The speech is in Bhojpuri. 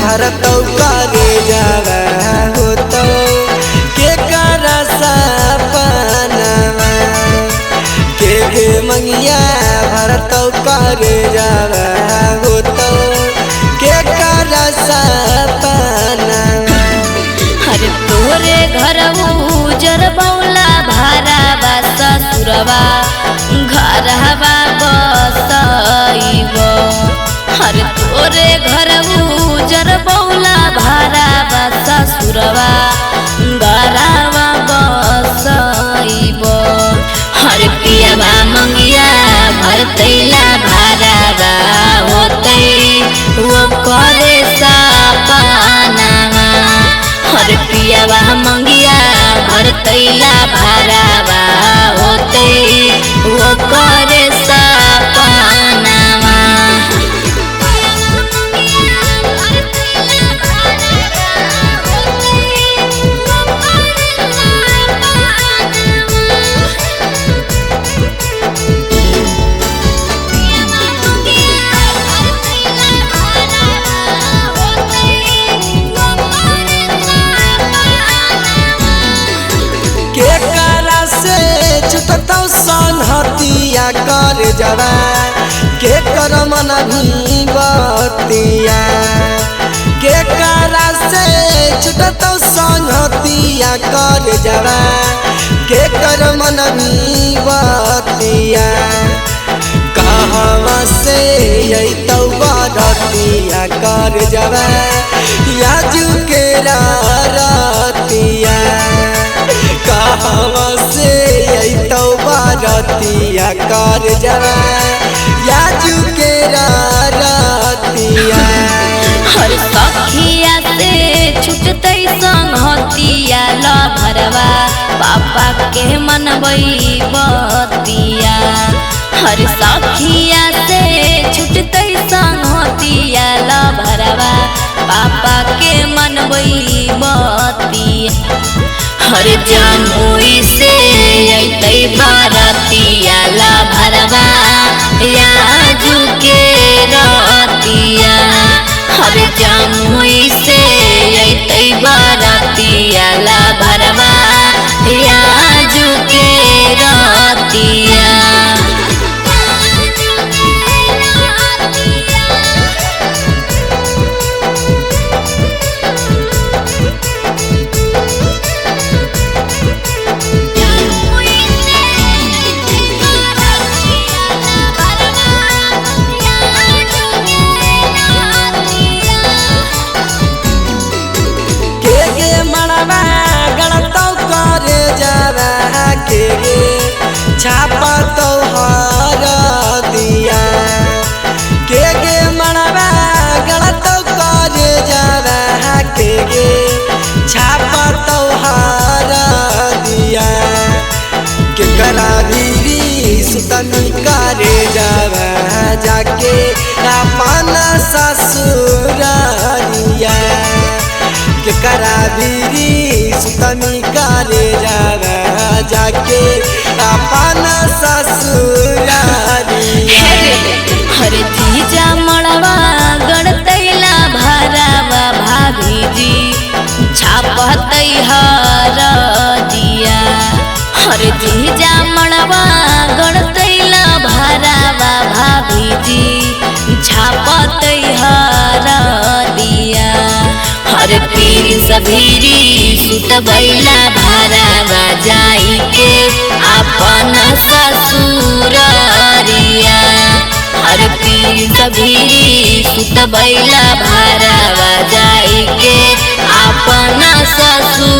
धरतौ करे जावा होतो के करा सपनवा के मंगिया भरतौ करे जावा होतो के करा सपनवा। हर तोरे घर उजर बौला भारावा ससुरवा घरवा बसइबो। हर तोरे घर उजर बौला भारावा ससुरवा घरवा बसइबो। हर पियावा मंगिया भरतैला भारावा होतै वो करे सपनावा। हर पियावा मंगिया भरतैला भारावा होतै वो करे सपनावा। के करा से छुटतौ संहतिया कर जवा के कर मन भीबतिया। के करा से छुटतौ संहतिया कर जवा के कर मन भीबतिया। कहवा से अइतौ बरतिया कर जवा याजू के रतिया। कहवा से अइतौ बरतिया कर जवा याजू के रतिया। हर सखिया से छुटतै संहतिया लभरवा पापा के मनबै बतिया। हर सखिया से छुटतै संहतिया लभरवा पापा के मनबै बतिया। हर जमुई से अइतै बरतिया लभरवा याजू के रतिया। हर जमुई से अइतै बरतिया लभरवा याजू के रतिया। छापतौ हर दिया के मणवा गणतौ करे जावा के छापतौ हर दिया। के करा भीरी सुतनी करे जावा जाके अपन ससुरिया। के करा भीरी सुतनी करे जावा जाके अपन ससुरिया। हर जीजा मड़वा गणतैला भरावा भाभीजी छापतै हर दिया। हर जीजा मड़वा गणतैला भरावा भाभीजी छापतै हर दिया। हर पीर सभीरी सुतबैला भरावा जाई के अपन ससुरिया। हर पीर सभीरी सुतबैला भरावा जाई के अपन ससुर